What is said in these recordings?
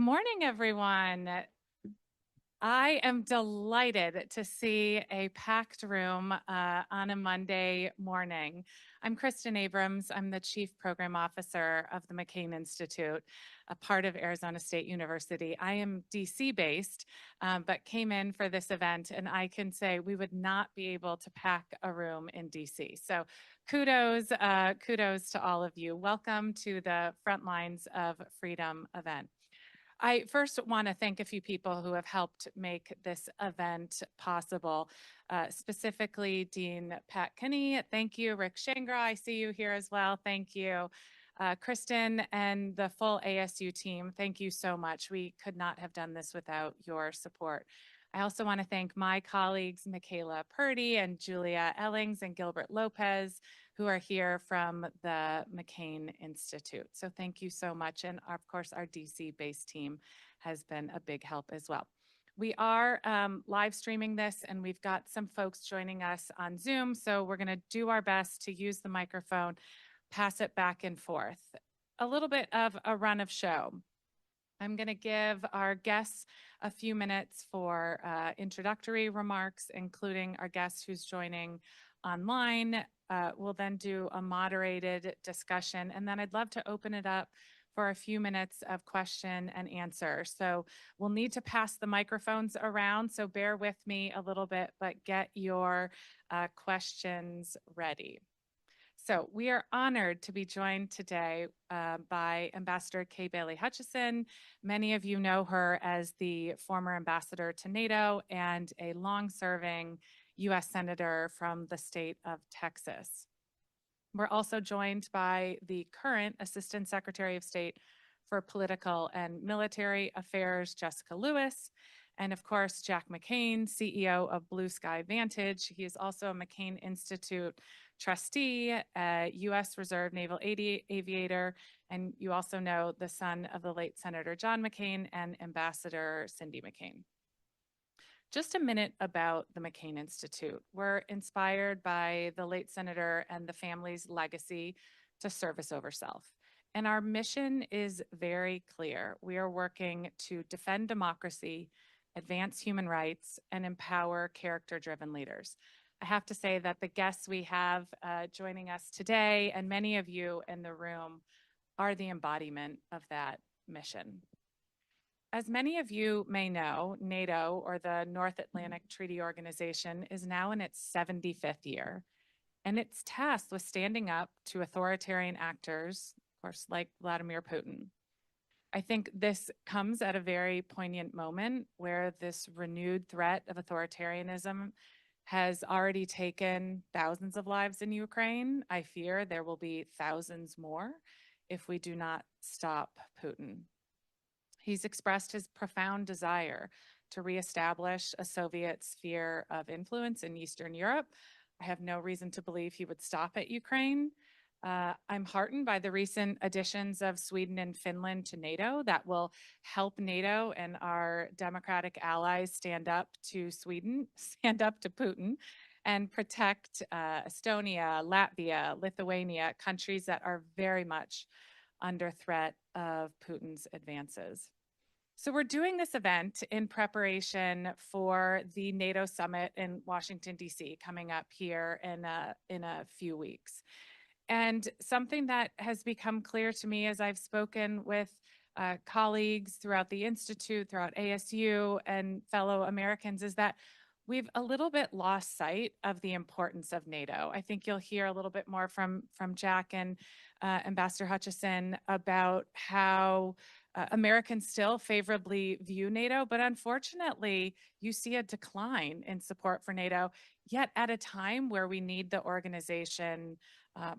morning, everyone. I am delighted to see a packed room on a Monday morning. I'm Kristen Abrams. I'm the Chief Program Officer of the McCain Institute, a part of Arizona State University. I am DC based, but came in for this event, and I can say we would not be able to pack a room in DC. So kudos to all of you. Welcome to the Front Lines of Freedom event. I first want to thank a few people who have helped make this event possible, specifically Dean Pat Kinney. Thank you. Rick Shangra, I see you here as well. Thank you. Kristen and the full ASU team, thank you so much. We could not have done this without your support. I also want to thank my colleagues, Michaela Purdy and Julia Ellings and Gilbert Lopez, who are here from the McCain Institute. So thank you so much. And of course, our DC-based team has been a big help as well. We are live streaming this, and we've got some folks joining us on Zoom. So we're going to do our best to use the microphone, pass it back and forth. A little bit of a run of show. I'm going to give our guests a few minutes for introductory remarks, including our guest who's joining online. We'll then do a moderated discussion, and then I'd love to open it up for a few minutes of question and answer. So we'll need to pass the microphones around, so bear with me a little bit, but get your questions ready. So we are honored to be joined today by Ambassador Kay Bailey Hutchison. Many of you know her as the former ambassador to NATO and a long-serving U.S. Senator from the state of Texas. We're also joined by the current Assistant Secretary of State for Political and Military Affairs, Jessica Lewis, and of course, Jack McCain, CEO of Blue Sky Vantage. He is also a McCain Institute trustee, U.S. Reserve Naval Aviator, and you also know the son of the late Senator John McCain and Ambassador Cindy McCain. Just a minute about the McCain Institute. We're inspired by the late senator and the family's legacy to service over self. And our mission is very clear. We are working to defend democracy, advance human rights, and empower character-driven leaders. I have to say that the guests we have joining us today, and many of you in the room, are the embodiment of that mission. As many of you may know, NATO, or the North Atlantic Treaty Organization, is now in its 75th year, and it's tasked with standing up to authoritarian actors, of course, like Vladimir Putin. I think this comes at a very poignant moment where this renewed threat of authoritarianism has already taken thousands of lives in Ukraine. I fear there will be thousands more if we do not stop Putin. He's expressed his profound desire to reestablish a Soviet sphere of influence in Eastern Europe. I have no reason to believe he would stop at Ukraine. I'm heartened by the recent additions of Sweden and Finland to NATO that will help NATO and our democratic allies stand up to Putin, and protect Estonia, Latvia, Lithuania, countries that are very much under threat of Putin's advances. So we're doing this event in preparation for the NATO summit in Washington, D.C. coming up here in a few weeks. And something that has become clear to me as I've spoken with colleagues throughout the Institute, throughout ASU, and fellow Americans is that we've a little bit lost sight of the importance of NATO. I think you'll hear a little bit more from Jack and Ambassador Hutchison about how Americans still favorably view NATO, but unfortunately, you see a decline in support for NATO, yet at a time where we need the organization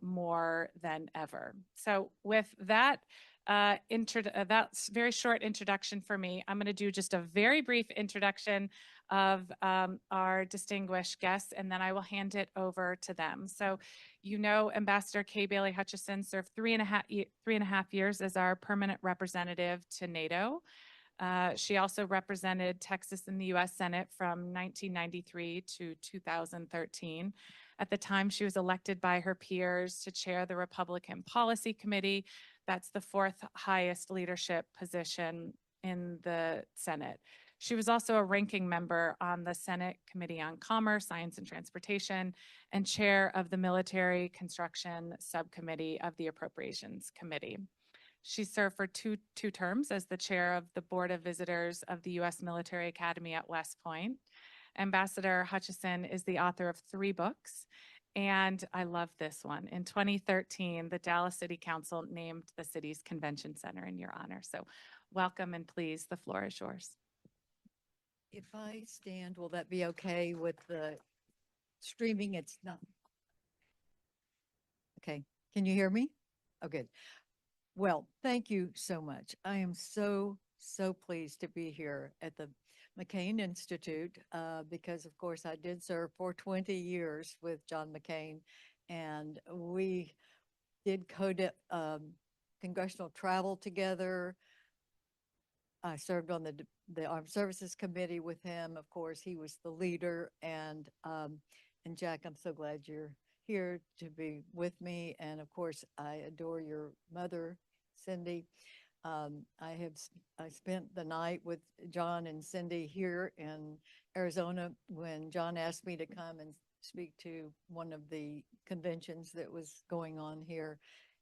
more than ever. So with that, that's very short introduction for me. I'm going to do just a very brief introduction of our distinguished guests, and then I will hand it over to them. So, you know, Ambassador Kay Bailey Hutchison served 3.5 years as our permanent representative to NATO. She also represented Texas in the U.S. Senate from 1993 to 2013. At the time, she was elected by her peers to chair the Republican Policy Committee. That's the fourth highest leadership position in the Senate. She was also a ranking member on the Senate Committee on Commerce, Science, and Transportation, and chair of the Military Construction Subcommittee of the Appropriations Committee. She served for two terms as the chair of the Board of Visitors of the U.S. Military Academy at West Point. Ambassador Hutchison is the author of 3 books, and I love this one. In 2013, the Dallas City Council named the city's convention center in your honor. So welcome, and please, the floor is yours. If I stand, will that be okay with the streaming? It's not. Okay, can you hear me? Oh, good. Well, thank you so much. I am so pleased to be here at the McCain Institute because, of course, I did serve for 20 years with John McCain, and we did congressional travel together. I served on the Armed Services Committee with him. Of course, he was the leader. And Jack, I'm so glad you're here to be with me. And of course, I adore your mother, Cindy. I spent the night with John and Cindy here in Arizona when John asked me to come and speak to one of the conventions that was going on here.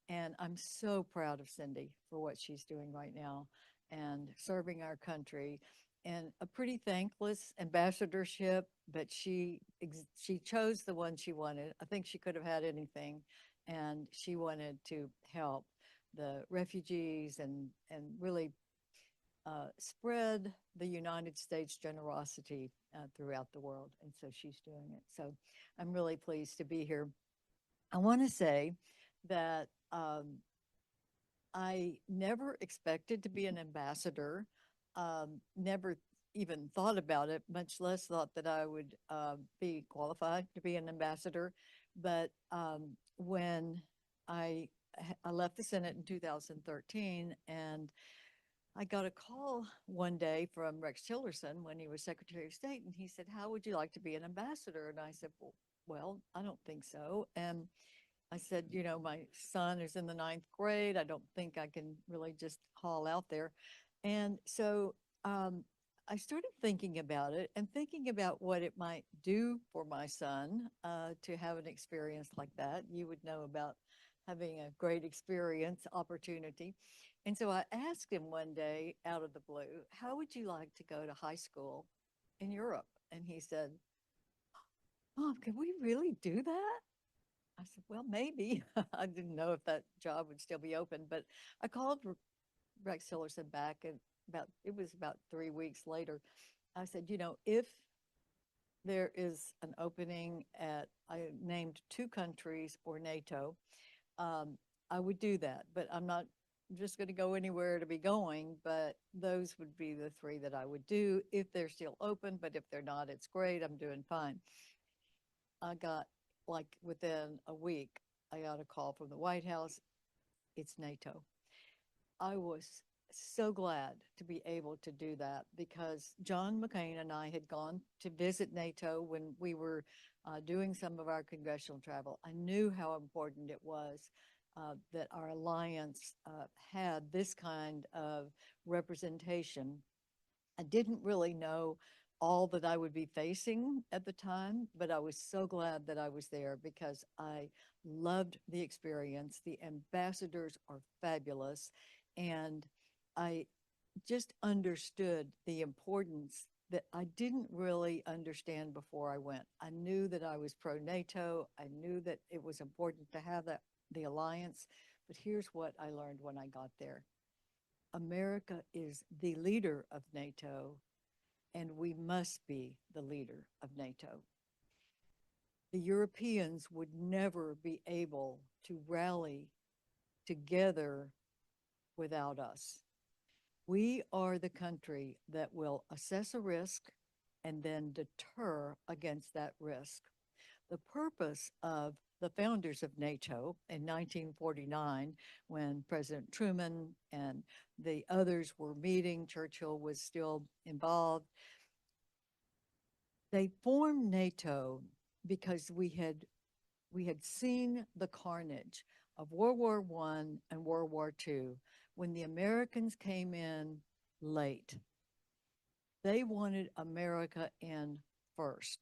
And I'm so proud of Cindy for what she's doing right now and serving our country, and a pretty thankless ambassadorship, but she chose the one she wanted. I think she could have had anything, and she wanted to help the refugees and really spread the United States generosity throughout the world, and so she's doing it. So I'm really pleased to be here. I want to say that I never expected to be an ambassador, never even thought about it, much less thought that I would be qualified to be an ambassador. But when I left the Senate in 2013, and I got a call one day from Rex Tillerson when he was Secretary of State, and he said, "How would you like to be an ambassador?" And I said, well, I don't think so. And I said, my son is in the 9th grade. I don't think I can really just haul out there. And so I started thinking about it and thinking about what it might do for my son to have an experience like that. You would know about having a great experience opportunity. And so I asked him one day out of the blue, "How would you like to go to high school in Europe?" And he said, "Mom, can we really do that?" I said, "Well, maybe." I didn't know if that job would still be open, but I called Rex Tillerson back, and it was about 3 weeks later. I said, if there is an opening I named 2 countries or NATO, I would do that, but I'm not just going to go anywhere to be going, but those would be the 3 that I would do if they're still open. But if they're not, it's great. I'm doing fine. I got, like, within a week, I got a call from the White House. It's NATO. I was so glad to be able to do that because John McCain and I had gone to visit NATO when we were doing some of our congressional travel. I knew how important it was that our alliance had this kind of representation. I didn't really know all that I would be facing at the time, but I was so glad that I was there because I loved the experience. The ambassadors are fabulous, and I just understood the importance that I didn't really understand before I went. I knew that I was pro-NATO. I knew that it was important to have the alliance, but here's what I learned when I got there. America is the leader of NATO, and we must be the leader of NATO. The Europeans would never be able to rally together without us. We are the country that will assess a risk and then deter against that risk. The purpose of the founders of NATO in 1949, when President Truman and the others were meeting, Churchill was still involved. They formed NATO because we had seen the carnage of World War I and World War II when the Americans came in late. They wanted America in first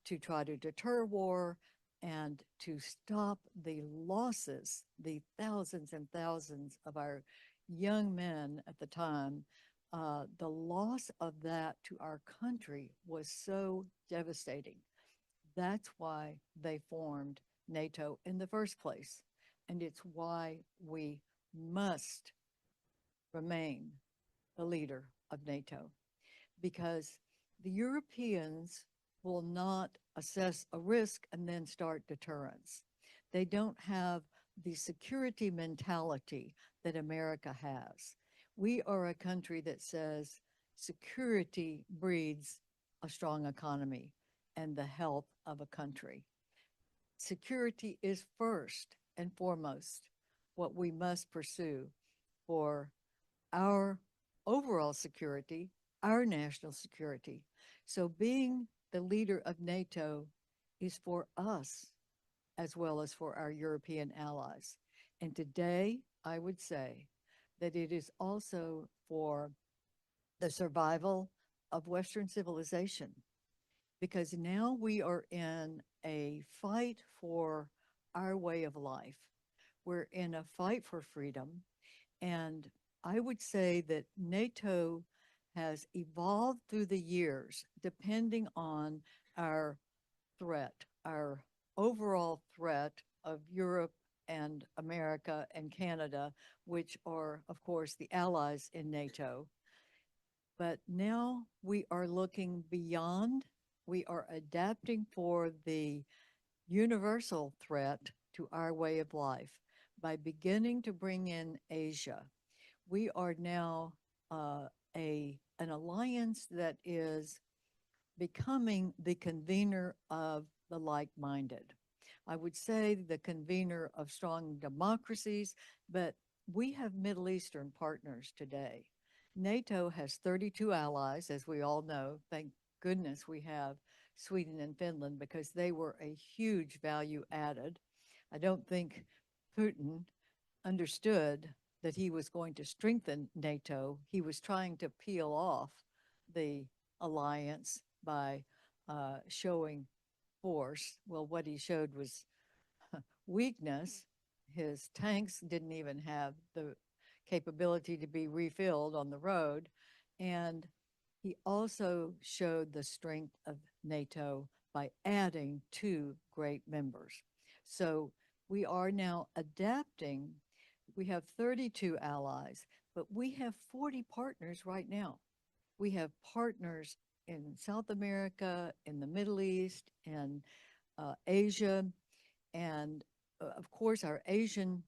to try to deter war and to stop the losses, the thousands and thousands of our young men at the time. The loss of that to our country was so devastating. That's why they formed NATO in the first place. And it's why we must remain the leader of NATO, because the Europeans will not assess a risk and then start deterrence. They don't have the security mentality that America has. We are a country that says security breeds a strong economy and the health of a country. Security is first and foremost what we must pursue for our overall security, our national security. So being the leader of NATO is for us as well as for our European allies. And today, I would say that it is also for the survival of Western civilization, because now we are in a fight for our way of life. We're in a fight for freedom. And I would say that NATO has evolved through the years, depending on our threat, our overall threat of Europe and America and Canada, which are, of course, the allies in NATO. But now we are looking beyond. We are adapting for the universal threat to our way of life by beginning to bring in Asia. We are now an alliance that is becoming the convener of the like-minded. I would say the convener of strong democracies, but we have Middle Eastern partners today. NATO has 32 allies, as we all know. Thank goodness we have Sweden and Finland, because they were a huge value added. I don't think Putin understood that he was going to strengthen NATO. He was trying to peel off the alliance by showing force. Well, what he showed was weakness. His tanks didn't even have the capability to be refilled on the road. And he also showed the strength of NATO by adding two great members. So we are now adapting. We have 32 allies, but we have 40 partners right now. We have partners in South America, in the Middle East, in Asia, and of course, our Asian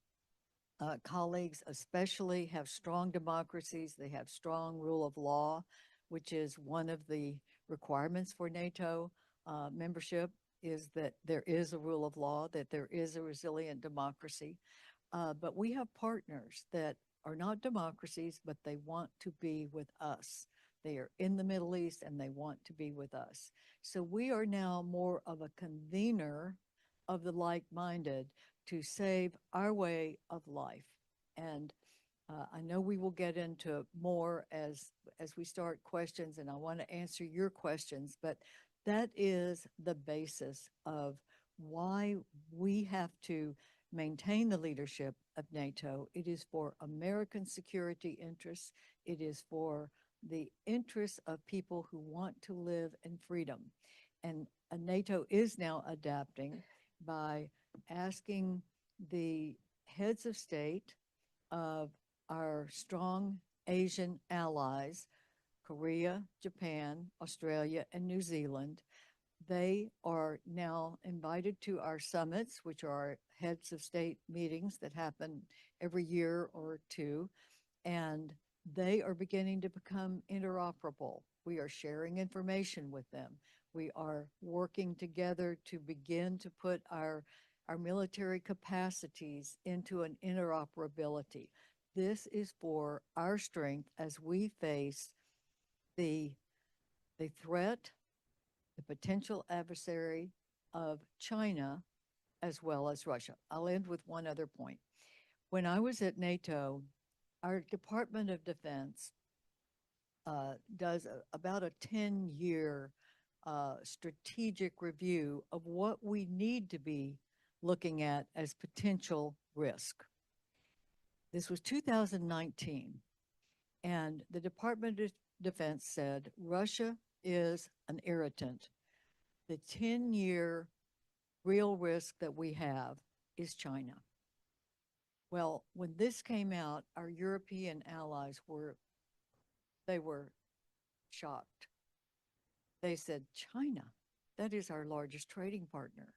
colleagues especially have strong democracies. They have strong rule of law, which is one of the requirements for NATO membership, is that there is a rule of law, that there is a resilient democracy. But we have partners that are not democracies, but they want to be with us. They are in the Middle East and they want to be with us. So we are now more of a convener of the like-minded to save our way of life. And I know we will get into more as we start questions, and I want to answer your questions, but that is the basis of why we have to maintain the leadership of NATO. It is for American security interests. It is for the interests of people who want to live in freedom. And NATO is now adapting by asking the heads of state of our strong Asian allies, Korea, Japan, Australia, and New Zealand. They are now invited to our summits, which are our heads of state meetings that happen every year or two, and they are beginning to become interoperable. We are sharing information with them. We are working together to begin to put our military capacities into an interoperability. This is for our strength as we face the threat, the potential adversary of China as well as Russia. I'll end with one other point. When I was at NATO, our Department of Defense does about a 10-year strategic review of what we need to be looking at as potential risk. This was 2019, and the Department of Defense said Russia is an irritant. The 10-year real risk that we have is China. Well, when this came out, our European allies were shocked. They said, China, that is our largest trading partner.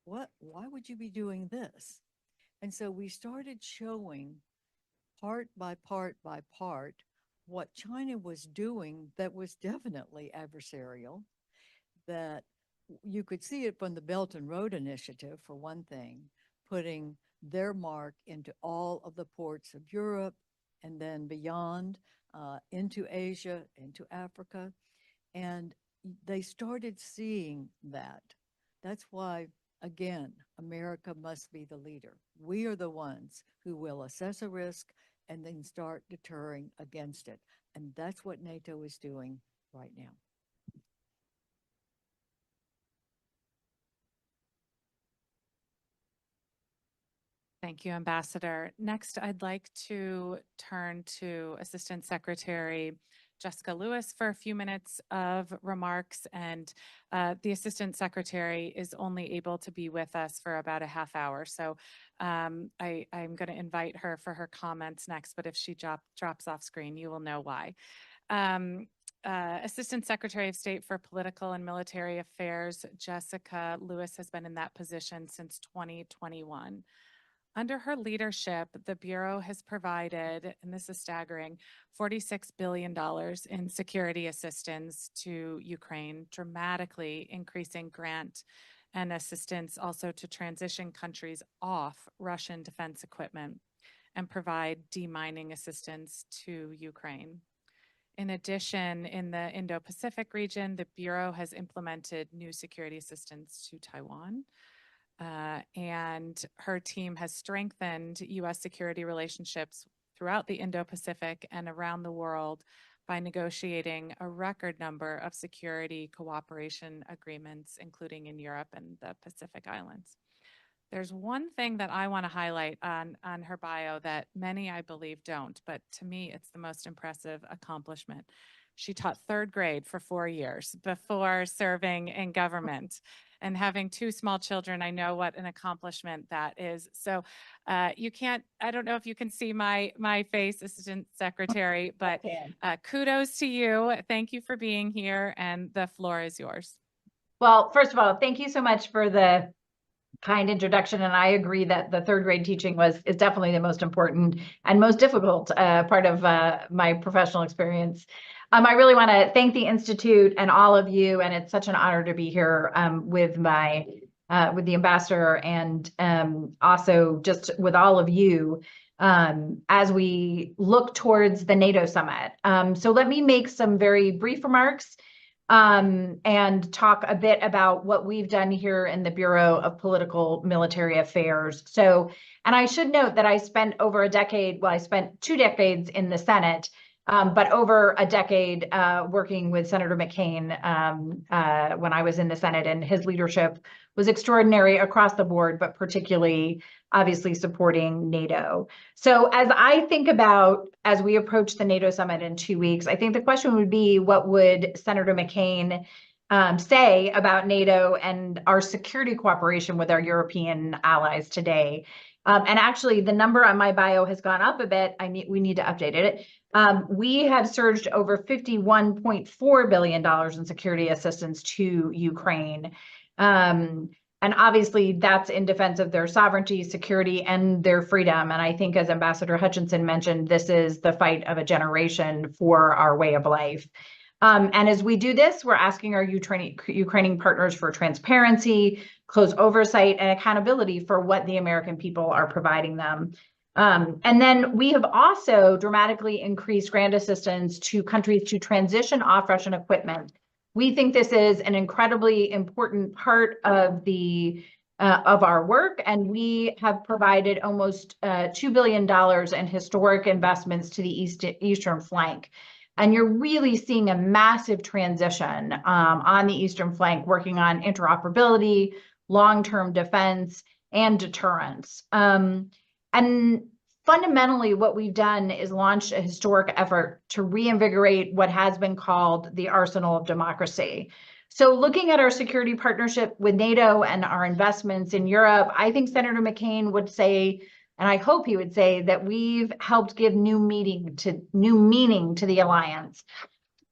Why would you be doing this? And so we started showing part by part by part what China was doing that was definitely adversarial, that you could see it from the Belt and Road Initiative, for one thing, putting their mark into all of the ports of Europe and then beyond, into Asia, into Africa. And they started seeing that. That's why, again, America must be the leader. We are the ones who will assess a risk and then start deterring against it. And that's what NATO is doing right now. Thank you, Ambassador. Next, I'd like to turn to Assistant Secretary Jessica Lewis for a few minutes of remarks. And the Assistant Secretary is only able to be with us for about a half hour. So I'm going to invite her for her comments next, but if she drops off screen, you will know why. Assistant Secretary of State for Political and Military Affairs, Jessica Lewis, has been in that position since 2021. Under her leadership, the Bureau has provided, and this is staggering, $46 billion in security assistance to Ukraine, dramatically increasing grant and assistance also to transition countries off Russian defense equipment and provide demining assistance to Ukraine. In addition, in the Indo-Pacific region, the Bureau has implemented new security assistance to Taiwan. And her team has strengthened U.S. security relationships throughout the Indo-Pacific and around the world by negotiating a record number of security cooperation agreements, including in Europe and the Pacific Islands. There's one thing that I want to highlight on her bio that many, I believe, don't, but to me, it's the most impressive accomplishment. She taught third grade for 4 years before serving in government. And having 2 small children, I know what an accomplishment that is. So you can't, I don't know if you can see my face, Assistant Secretary, but kudos to you. Thank you for being here, and the floor is yours. Well, first of all, thank you so much for the kind introduction. And I agree that the third grade teaching is definitely the most important and most difficult part of my professional experience. I really want to thank the Institute and all of you, and it's such an honor to be here with the ambassador and also just with all of you as we look towards the NATO summit. So let me make some very brief remarks and talk a bit about what we've done here in the Bureau of Political Military Affairs. So, and I should note that I spent over a decade, well, I spent 2 decades in the Senate, but over a decade working with Senator McCain when I was in the Senate, and his leadership was extraordinary across the board, but particularly obviously supporting NATO. So as I think about, as we approach the NATO summit in 2 weeks, I think the question would be, what would Senator McCain say about NATO and our security cooperation with our European allies today? And actually, the number on my bio has gone up a bit. We need to update it. We have surged over $51.4 billion in security assistance to Ukraine. And obviously, that's in defense of their sovereignty, security, and their freedom. And I think, as Ambassador Hutchison mentioned, this is the fight of a generation for our way of life. And as we do this, we're asking our Ukrainian partners for transparency, close oversight, and accountability for what the American people are providing them. And then we have also dramatically increased grant assistance to countries to transition off Russian equipment. We think this is an incredibly important part of our work, and we have provided almost $2 billion in historic investments to the eastern flank. And you're really seeing a massive transition on the eastern flank, working on interoperability, long-term defense, and deterrence. And fundamentally, what we've done is launched a historic effort to reinvigorate what has been called the arsenal of democracy. So looking at our security partnership with NATO and our investments in Europe, I think Senator McCain would say, and I hope he would say, that we've helped give new meaning to the alliance.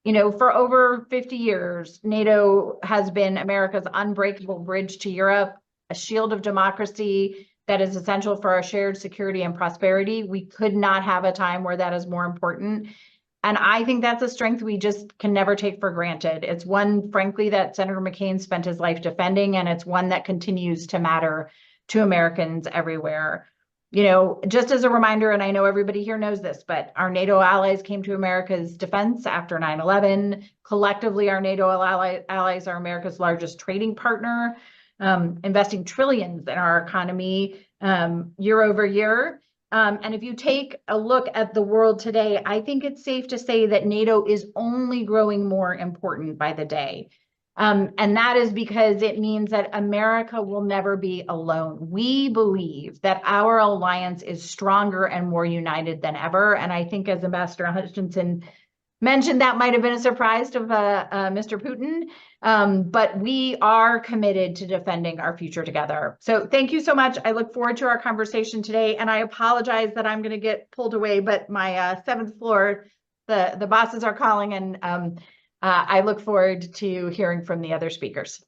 You know, for over 50 years, NATO has been America's unbreakable bridge to Europe, a shield of democracy that is essential for our shared security and prosperity. We could not have a time where that is more important. And I think that's a strength we just can never take for granted. It's one, frankly, that Senator McCain spent his life defending, and it's one that continues to matter to Americans everywhere. You know, just as a reminder, and I know everybody here knows this, but our NATO allies came to America's defense after 9/11. Collectively, our NATO allies are America's largest trading partner, investing trillions in our economy year over year. And if you take a look at the world today, I think it's safe to say that NATO is only growing more important by the day. And that is because it means that America will never be alone. We believe that our alliance is stronger and more united than ever. And I think, as Ambassador Hutchison mentioned, that might have been a surprise to Mr. Putin, but we are committed to defending our future together. So thank you so much. I look forward to our conversation today, and I apologize that I'm going to get pulled away, but my seventh floor, the bosses are calling, and I look forward to hearing from the other speakers.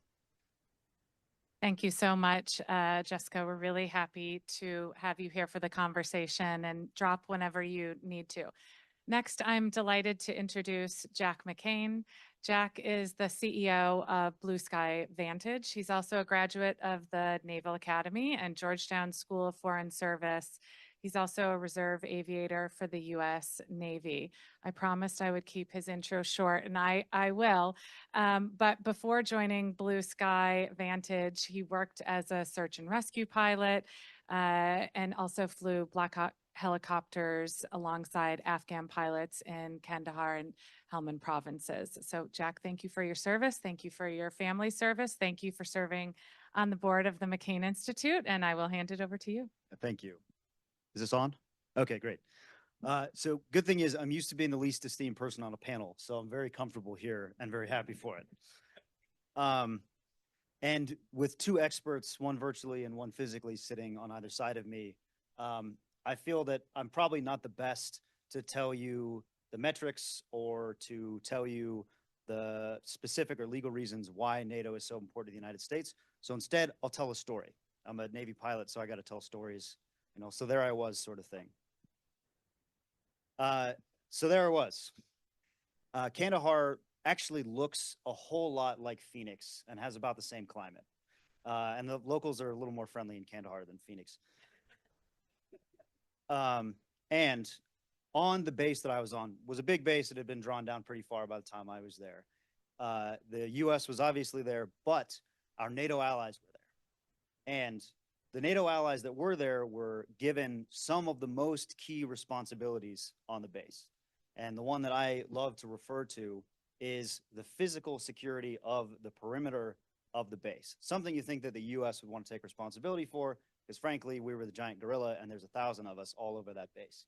Thank you so much, Jessica. We're really happy to have you here for the conversation, and drop whenever you need to. Next, I'm delighted to introduce Jack McCain. Jack is the CEO of Blue Sky Vantage. He's also a graduate of the Naval Academy and Georgetown School of Foreign Service. He's also a reserve aviator for the U.S. Navy. I promised I would keep his intro short, and I will. But before joining Blue Sky Vantage, he worked as a search and rescue pilot and also flew Black Hawk helicopters alongside Afghan pilots in Kandahar and Helmand provinces. So Jack, thank you for your service. Thank you for your family service. Thank you for serving on the board of the McCain Institute, and I will hand it over to you. Thank you. Is this on? Okay, great. So good thing is I'm used to being the least esteemed person on a panel, so I'm very comfortable here and very happy for it. And with two experts, one virtually and one physically sitting on either side of me, I feel that I'm probably not the best to tell you the metrics or to tell you the specific or legal reasons why NATO is so important to the United States. So instead, I'll tell a story. I'm a Navy pilot, so I got to tell stories, you know, so there I was, sort of thing. So there I was. Kandahar actually looks a whole lot like Phoenix and has about the same climate. And the locals are a little more friendly in Kandahar than Phoenix. And on the base that I was on was a big base that had been drawn down pretty far by the time I was there. The US was obviously there, but our NATO allies were there. And the NATO allies that were there were given some of the most key responsibilities on the base. And the one that I love to refer to is the physical security of the perimeter of the base. Something you think that the US would want to take responsibility for, because frankly, we were the giant gorilla and there's 1,000 of us all over that base.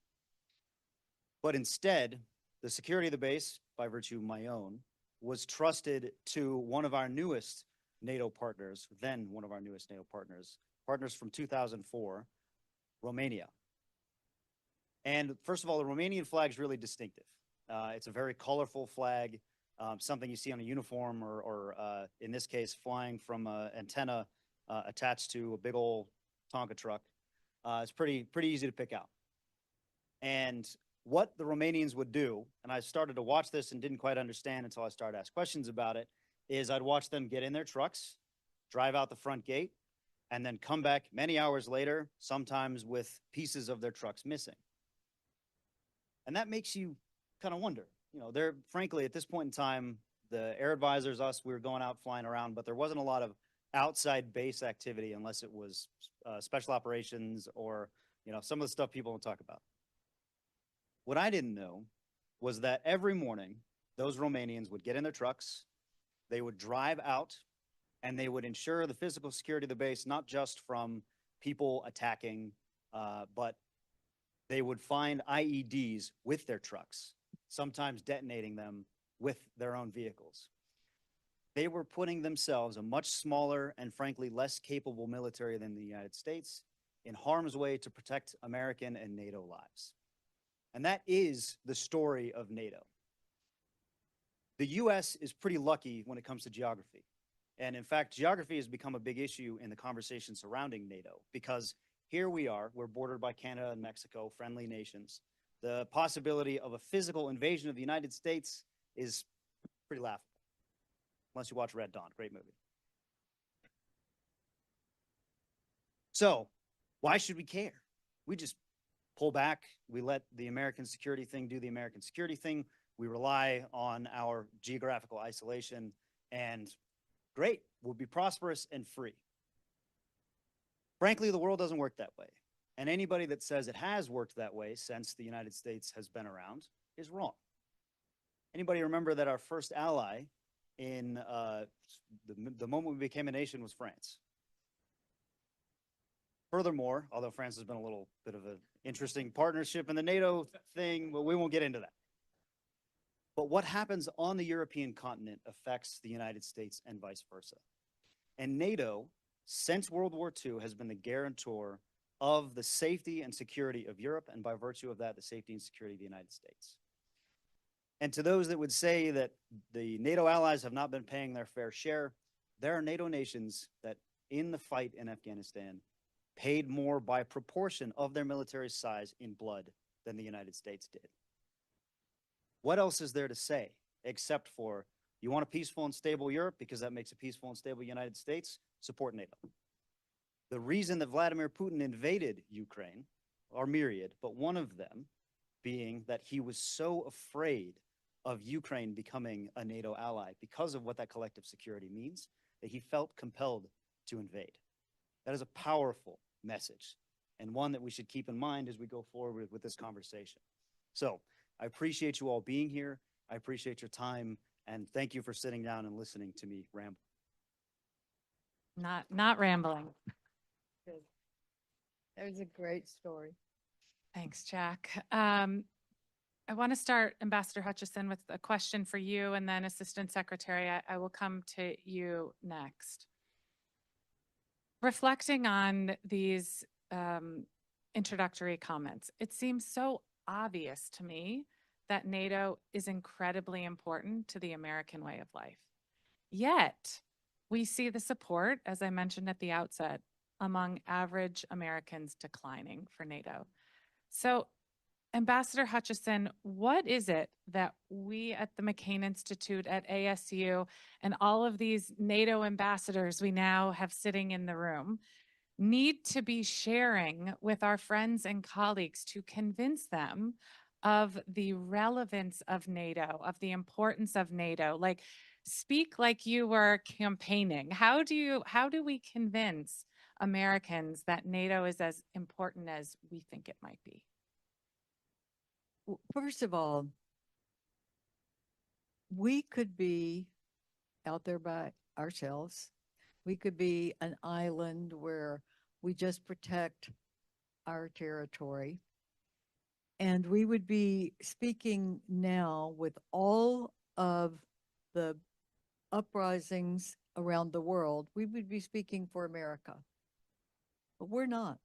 But instead, the security of the base, by virtue of my own, was trusted to one of our newest NATO partners, then one of our newest NATO partners from 2004, Romania. And first of all, the Romanian flag is really distinctive. It's a very colorful flag, something you see on a uniform or in this case, flying from an antenna attached to a big old Tonka truck. It's pretty easy to pick out. And what the Romanians would do, and I started to watch this and didn't quite understand until I started to ask questions about it, is I'd watch them get in their trucks, drive out the front gate, and then come back many hours later, sometimes with pieces of their trucks missing. And that makes you kind of wonder, you know, they're frankly at this point in time, the air advisors, us, we were going out flying around, but there wasn't a lot of outside base activity unless it was special operations or, you know, some of the stuff people don't talk about. What I didn't know was that every morning, those Romanians would get in their trucks, they would drive out, and they would ensure the physical security of the base, not just from people attacking, but they would find IEDs with their trucks, sometimes detonating them with their own vehicles. They were putting themselves, a much smaller and frankly less capable military than the United States, in harm's way to protect American and NATO lives. And that is the story of NATO. The US is pretty lucky when it comes to geography. And in fact, geography has become a big issue in the conversation surrounding NATO, because here we are, we're bordered by Canada and Mexico, friendly nations. The possibility of a physical invasion of the United States is pretty laughable. Unless you watch Red Dawn, great movie. So why should we care? We just pull back. We let the American security thing do the American security thing. We rely on our geographical isolation, and great, we'll be prosperous and free. Frankly, the world doesn't work that way. And anybody that says it has worked that way since the United States has been around is wrong. Anybody remember that our first ally in the moment we became a nation was France? Furthermore, although France has been a little bit of an interesting partnership in the NATO thing, but we won't get into that. But what happens on the European continent affects the United States and vice versa. And NATO, since World War II, has been the guarantor of the safety and security of Europe, and by virtue of that, the safety and security of the United States. And to those that would say that the NATO allies have not been paying their fair share, there are NATO nations that in the fight in Afghanistan paid more by proportion of their military size in blood than the United States did. What else is there to say except for, you want a peaceful and stable Europe because that makes a peaceful and stable United States? Support NATO. The reason that Vladimir Putin invaded Ukraine are myriad, but one of them being that he was so afraid of Ukraine becoming a NATO ally because of what that collective security means, that he felt compelled to invade. That is a powerful message, and one that we should keep in mind as we go forward with this conversation. So I appreciate you all being here. I appreciate your time, and thank you for sitting down and listening to me ramble. Not rambling. Good. That was a great story. Thanks, Jack. I want to start, Ambassador Hutchison, with a question for you, and then Assistant Secretary, I will come to you next. Reflecting on these introductory comments, it seems so obvious to me that NATO is incredibly important to the American way of life. Yet, we see the support, as I mentioned at the outset, among average Americans declining for NATO. So, Ambassador Hutchison, what is it that we at the McCain Institute, at ASU, and all of these NATO ambassadors we now have sitting in the room need to be sharing with our friends and colleagues to convince them of the relevance of NATO, of the importance of NATO? Like, speak like you were campaigning. How do we convince Americans that NATO is as important as we think it might be? First of all, we could be out there by ourselves. We could be an island where we just protect our territory. And we would be speaking now with all of the uprisings around the world. We would be speaking for America. But we're not.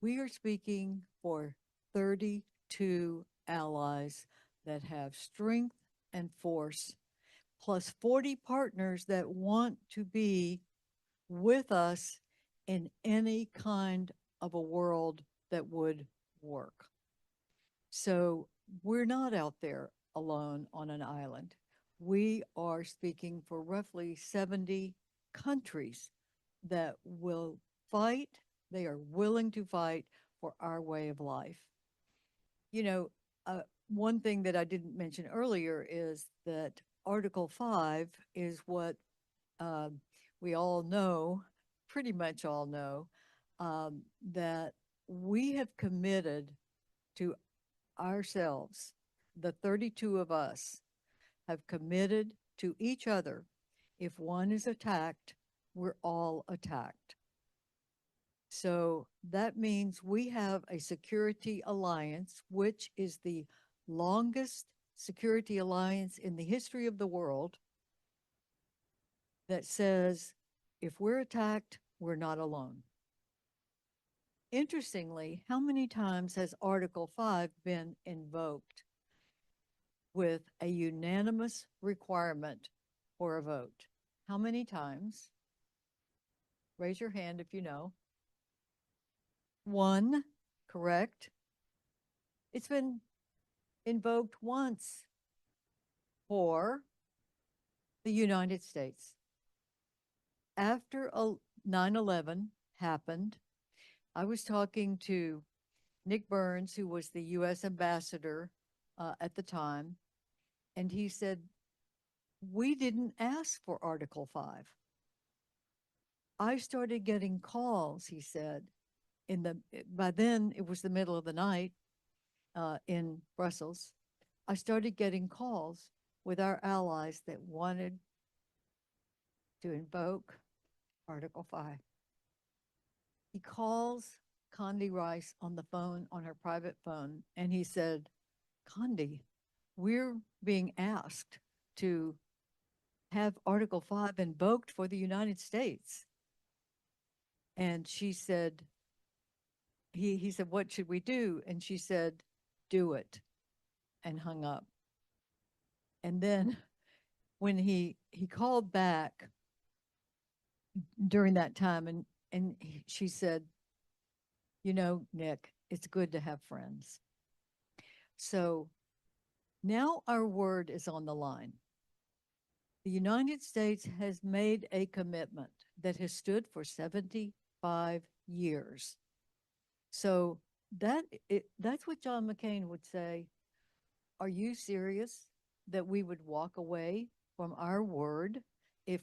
We are speaking for 32 allies that have strength and force, plus 40 partners that want to be with us in any kind of a world that would work. So we're not out there alone on an island. We are speaking for roughly 70 countries that will fight. They are willing to fight for our way of life. You know, one thing that I didn't mention earlier is that Article 5 is what we all know, pretty much all know, that we have committed to ourselves the 32 of us have committed to each other. If one is attacked, we're all attacked. So that means we have a security alliance, which is the longest security alliance in the history of the world, that says if we're attacked, we're not alone. Interestingly, how many times has Article 5 been invoked with a unanimous requirement for a vote? How many times? Raise your hand if you know. One, correct? It's been invoked once for the United States. After 9/11 happened, I was talking to Nick Burns, who was the U.S. ambassador at the time, and he said, we didn't ask for Article 5. I started getting calls, he said, by then it was the middle of the night in Brussels. I started getting calls with our allies that wanted to invoke Article 5. He calls Condi Rice on the phone, on her private phone, and he said, Condi, we're being asked to have Article 5 invoked for the United States. And she said, he said, what should we do? And she said, do it, and hung up. And then when he called back during that time, and she said, you know, Nick, it's good to have friends. So now our word is on the line. The United States has made a commitment that has stood for 75 years. So that's what John McCain would say. Are you serious that we would walk away from our word if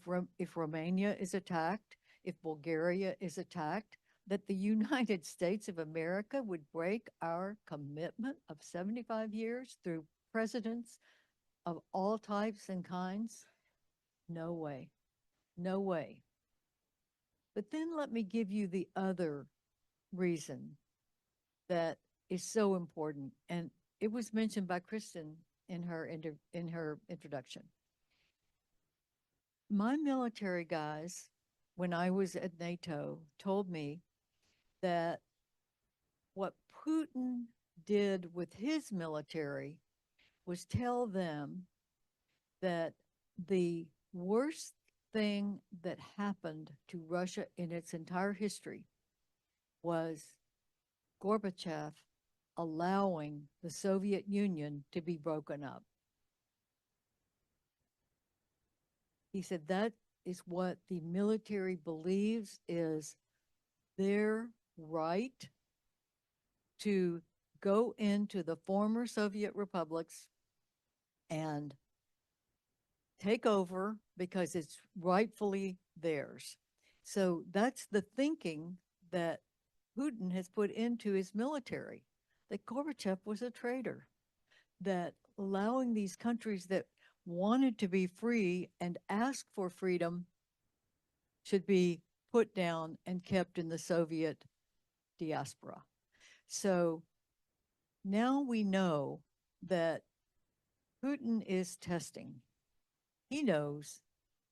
Romania is attacked, if Bulgaria is attacked, that the United States of America would break our commitment of 75 years through presidents of all types and kinds? No way. No way. But then let me give you the other reason that is so important, and it was mentioned by Kristen in her introduction. My military guys, when I was at NATO, told me that what Putin did with his military was tell them that the worst thing that happened to Russia in its entire history was Gorbachev allowing the Soviet Union to be broken up. He said that is what the military believes is their right to go into the former Soviet republics and take over because it's rightfully theirs. So that's the thinking that Putin has put into his military, that Gorbachev was a traitor, that allowing these countries that wanted to be free and asked for freedom should be put down and kept in the Soviet diaspora. So now we know that Putin is testing. He knows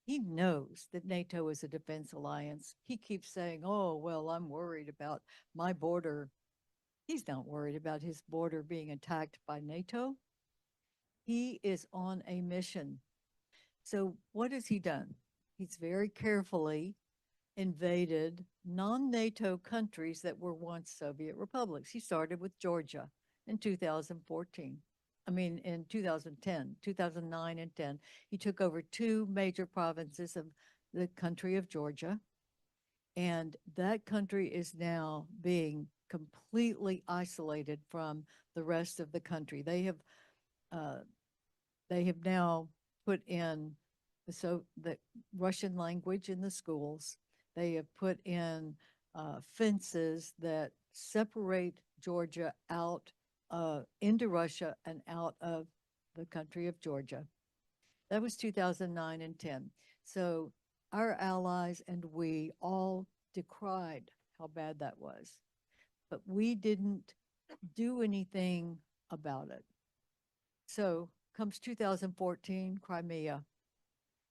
that NATO is a defense alliance. He keeps saying, oh, well, I'm worried about my border. He's not worried about his border being attacked by NATO. He is on a mission. So what has he done? He's very carefully invaded non-NATO countries that were once Soviet republics. He started with Georgia in 2014. In 2010, 2009 and 10, he took over 2 major provinces of the country of Georgia. And that country is now being completely isolated from the rest of the country. They have now put in the Russian language in the schools. They have put in fences that separate Georgia out into Russia and out of the country of Georgia. That was 2009 and 10. So our allies and we all decried how bad that was, but we didn't do anything about it. So comes 2014, Crimea.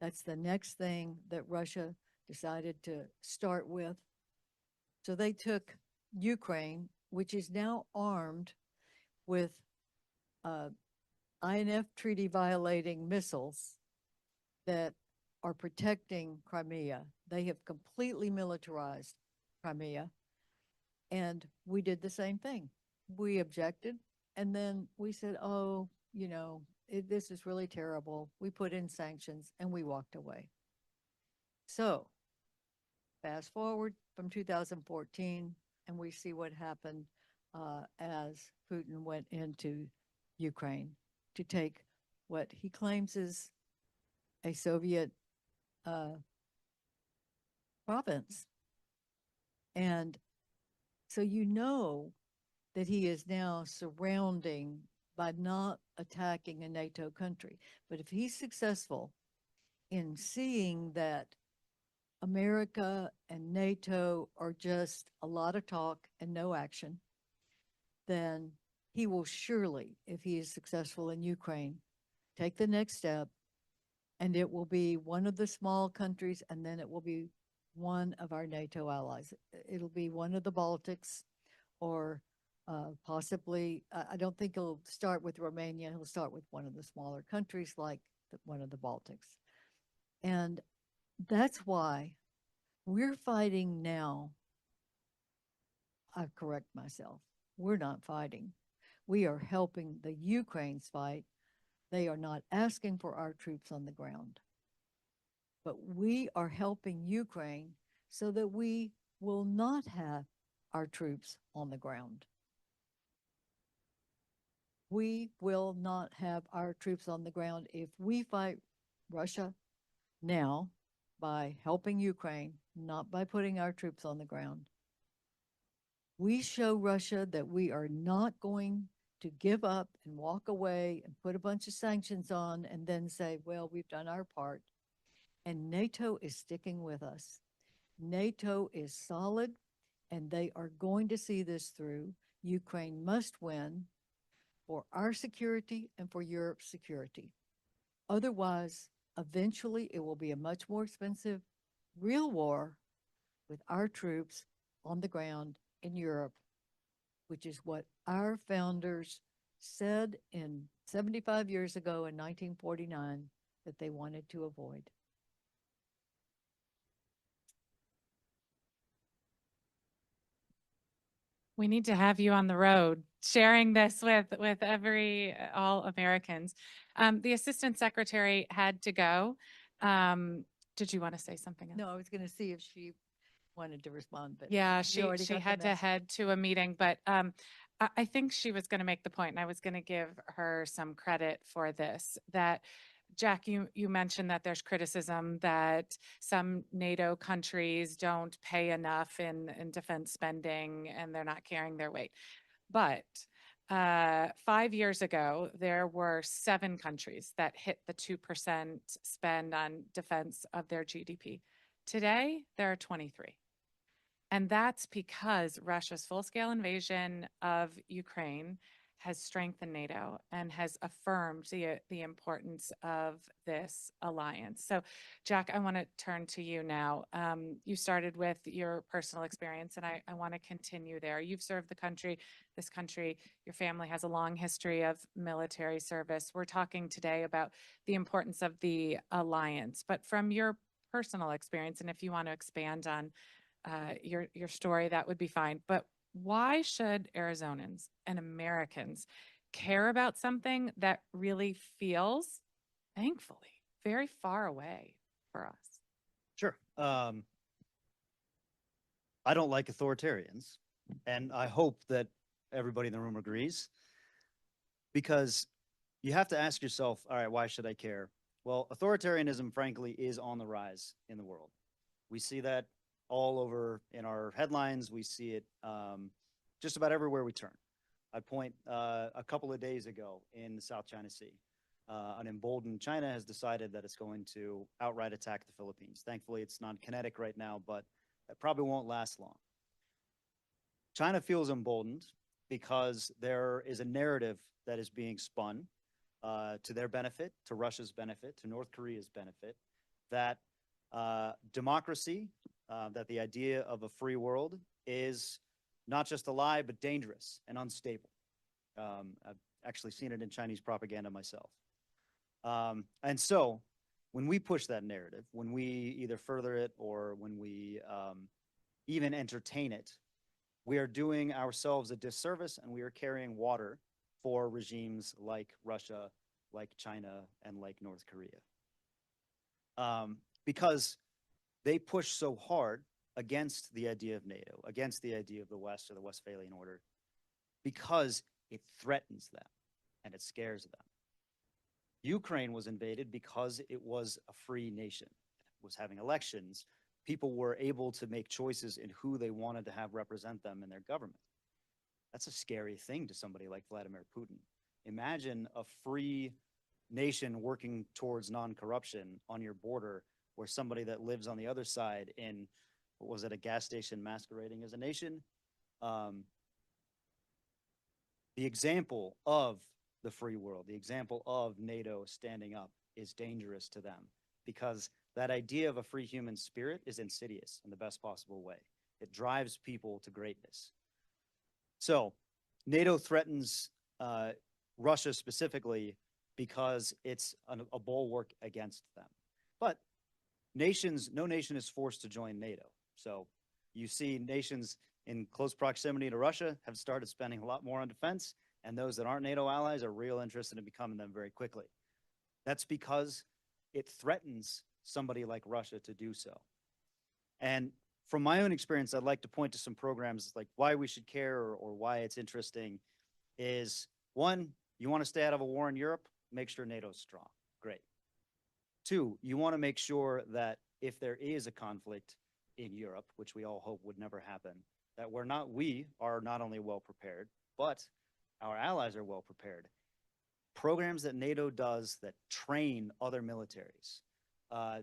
That's the next thing that Russia decided to start with. So they took Ukraine, which is now armed with INF treaty violating missiles that are protecting Crimea. They have completely militarized Crimea. And we did the same thing. We objected, and then we said, oh, you know, this is really terrible. We put in sanctions and we walked away. So fast forward from 2014, and we see what happened as Putin went into Ukraine to take what he claims is a Soviet province. And so you know that he is now surrounding by not attacking a NATO country. But if he's successful in seeing that America and NATO are just a lot of talk and no action, then he will surely, if he is successful in Ukraine, take the next step, and it will be one of the small countries, and then it will be one of our NATO allies. It'll be one of the Baltics, or possibly, I don't think he'll start with Romania. He'll start with one of the smaller countries like one of the Baltics. And that's why we're fighting now. I correct myself. We're not fighting. We are helping the Ukrainians fight. They are not asking for our troops on the ground. But we are helping Ukraine so that we will not have our troops on the ground. We will not have our troops on the ground if we fight Russia now by helping Ukraine, not by putting our troops on the ground. We show Russia that we are not going to give up and walk away and put a bunch of sanctions on and then say, well, we've done our part. And NATO is sticking with us. NATO is solid, and they are going to see this through. Ukraine must win for our security and for Europe's security. Otherwise, eventually it will be a much more expensive real war with our troops on the ground in Europe, which is what our founders said 75 years ago in 1949 that they wanted to avoid. We need to have you on the road sharing this with all Americans. The assistant secretary had to go. Did you want to say something else? No, I was going to see if she wanted to respond, but Yeah, you she already got the had to message. head to a meeting, but I think she was going to make the point, and I was going to give her some credit for this, that Jack, you mentioned that there's criticism that some NATO countries don't pay enough in defense spending and they're not carrying their weight. But 5 years ago, there were 7 countries that hit the 2% spend on defense of their GDP. Today, there are 23. And that's because Russia's full-scale invasion of Ukraine has strengthened NATO and has affirmed the importance of this alliance. So, Jack, I want to turn to you now. You started with your personal experience, and I want to continue there. You've served this country, your family has a long history of military service. We're talking today about the importance of the alliance, but from your personal experience, and if you want to expand on your story, that would be fine. But why should Arizonans and Americans care about something that really feels, thankfully, very far away for us? Sure. I don't like authoritarians, and I hope that everybody in the room agrees, because you have to ask yourself, all right, why should I care? Well, authoritarianism, frankly, is on the rise in the world. We see that all over in our headlines. We see it just about everywhere we turn. I point a couple of days ago in the South China Sea. An emboldened China has decided that it's going to outright attack the Philippines. Thankfully, it's non-kinetic right now, but it probably won't last long. China feels emboldened because there is a narrative that is being spun to their benefit, to Russia's benefit, to North Korea's benefit, that democracy, that the idea of a free world is not just a lie, but dangerous and unstable. I've actually seen it in Chinese propaganda myself. And so when we push that narrative, when we either further it or when we even entertain it, we are doing ourselves a disservice, and we are carrying water for regimes like Russia, like China, and like North Korea. Because they push so hard against the idea of NATO, against the idea of the West or the Westphalian order, because it threatens them and it scares them. Ukraine was invaded because it was a free nation. It was having elections. People were able to make choices in who they wanted to have represent them in their government. That's a scary thing to somebody like Vladimir Putin. Imagine a free nation working towards non-corruption on your border, where somebody that lives on the other side in, what was it, a gas station masquerading as a nation? The example of the free world, the example of NATO standing up is dangerous to them, because that idea of a free human spirit is insidious in the best possible way. It drives people to greatness. So NATO threatens Russia specifically because it's a bulwark against them. But no nation is forced to join NATO. So you see nations in close proximity to Russia have started spending a lot more on defense, and those that aren't NATO allies are real interested in becoming them very quickly. That's because it threatens somebody like Russia to do so. And from my own experience, I'd like to point to some programs like why we should care or why it's interesting is, one, you want to stay out of a war in Europe, make sure NATO's strong. Great. Two, you want to make sure that if there is a conflict in Europe, which we all hope would never happen, that we are not only well prepared, but our allies are well prepared. Programs that NATO does that train other militaries.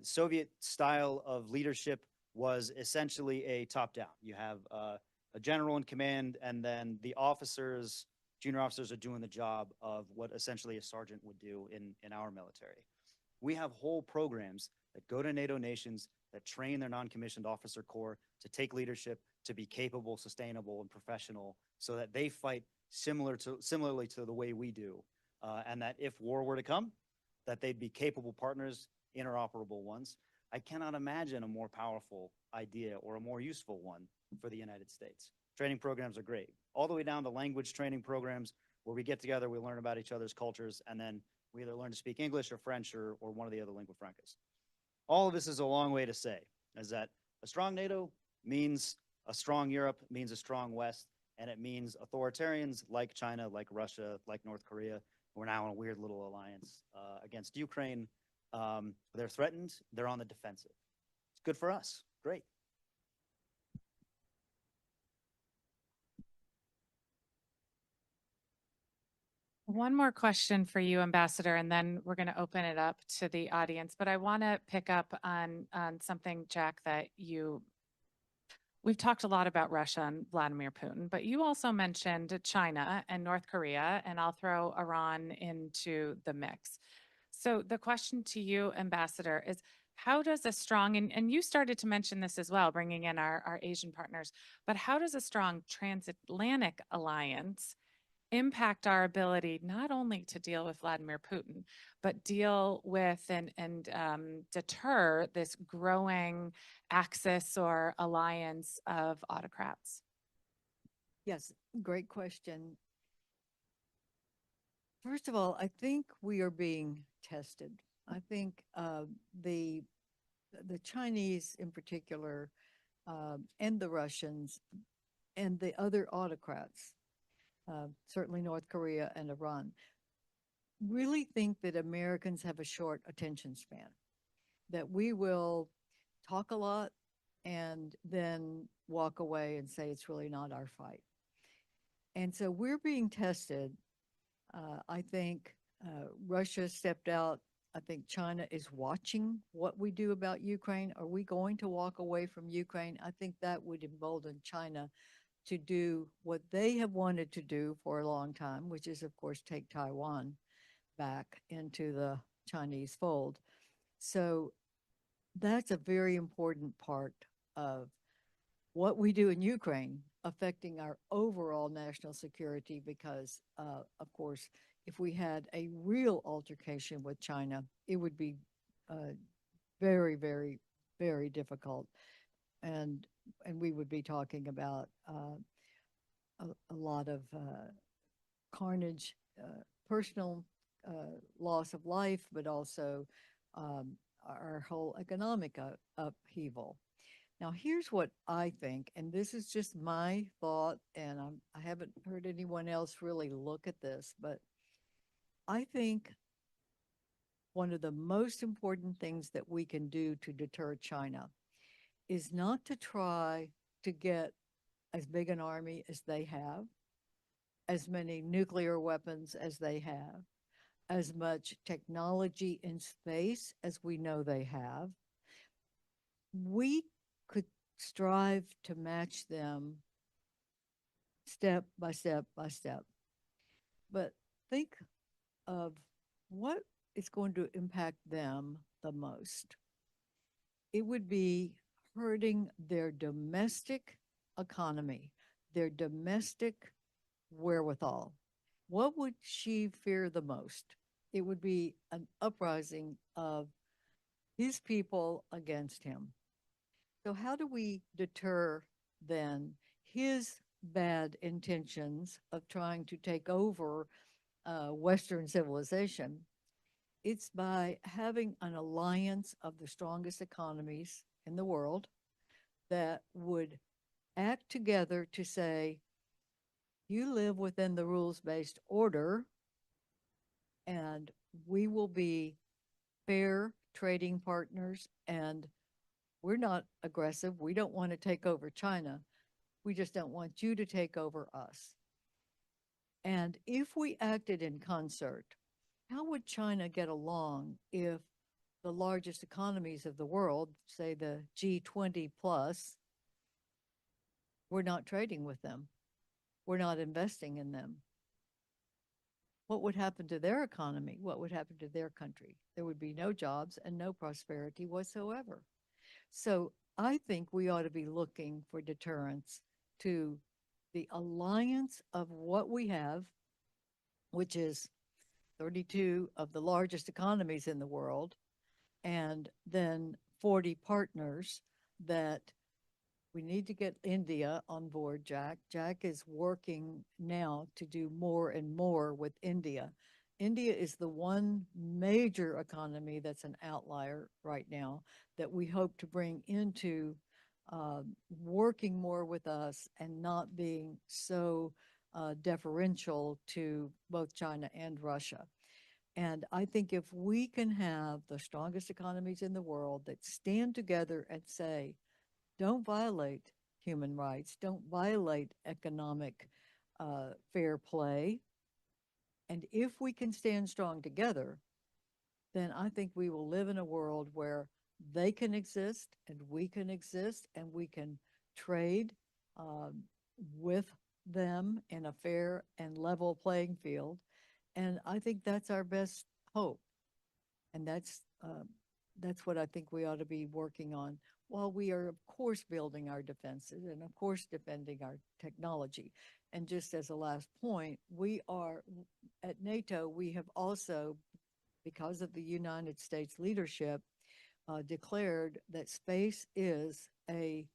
Soviet style of leadership was essentially a top-down. You have a general in command, and then the officers, junior officers, are doing the job of what essentially a sergeant would do in our military. We have whole programs that go to NATO nations that train their non-commissioned officer corps to take leadership, to be capable, sustainable, and professional, so that they fight similarly to the way we do, and that if war were to come, that they'd be capable partners, interoperable ones. I cannot imagine a more powerful idea or a more useful one for the United States. Training programs are great, all the way down to language training programs where we get together, we learn about each other's cultures, and then we either learn to speak English or French or one of the other lingua francas. All of this is a long way to say, is that a strong NATO means a strong Europe, means a strong West, and it means authoritarians like China, like Russia, like North Korea. We're now in a weird little alliance against Ukraine. They're threatened, they're on the defensive. It's good for us, great. One more question for you, Ambassador, and then we're going to open it up to the audience. But I want to pick up on something, Jack, that we've talked a lot about Russia and Vladimir Putin, but you also mentioned China and North Korea, and I'll throw Iran into the mix. So the question to you, Ambassador, is how does a strong, and you started to mention this as well, bringing in our Asian partners, but how does a strong transatlantic alliance impact our ability not only to deal with Vladimir Putin, but deal with and deter this growing axis or alliance of autocrats? Yes, great question. First of all, I think we are being tested. I think the Chinese in particular, and the Russians and the other autocrats, certainly North Korea and Iran, really think that Americans have a short attention span, that we will talk a lot and then walk away and say it's really not our fight. And so we're being tested. I think Russia stepped out. I think China is watching what we do about Ukraine. Are we going to walk away from Ukraine? I think that would embolden China to do what they have wanted to do for a long time, which is, of course, take Taiwan back into the Chinese fold. So that's a very important part of what we do in Ukraine affecting our overall national security because, of course, if we had a real altercation with China, it would be very, very, very difficult. And we would be talking about a lot of carnage, personal loss of life, but also our whole economic upheaval. Now, here's what I think, and this is just my thought, and I haven't heard anyone else really look at this, but I think one of the most important things that we can do to deter China is not to try to get as big an army as they have, as many nuclear weapons as they have, as much technology in space as we know they have. We could strive to match them step by step by step. But think of what is going to impact them the most. It would be hurting their domestic economy, their domestic wherewithal. What would Xi fear the most? It would be an uprising of his people against him. So how do we deter then his bad intentions of trying to take over Western civilization? It's by having an alliance of the strongest economies in the world that would act together to say, you live within the rules-based order, and we will be fair trading partners, and we're not aggressive. We don't want to take over China. We just don't want you to take over us. And if we acted in concert, how would China get along if the largest economies of the world, say the G20 plus, we're not trading with them? We're not investing in them. What would happen to their economy? What would happen to their country? There would be no jobs and no prosperity whatsoever. So I think we ought to be looking for deterrence to the alliance of what we have, which is 32 of the largest economies in the world, and then 40 partners that we need to get India on board, Jack. Jack is working now to do more and more with India. India is the one major economy that's an outlier right now that we hope to bring into working more with us and not being so deferential to both China and Russia. And I think if we can have the strongest economies in the world that stand together and say, don't violate human rights, don't violate economic fair play. And if we can stand strong together, then I think we will live in a world where they can exist and we can exist and we can trade with them in a fair and level playing field. And I think that's our best hope. And that's what I think we ought to be working on while we are, of course, building our defenses and, of course, defending our technology. And just as a last point, we are, at NATO, we have also, because of the United States leadership, declared that space is a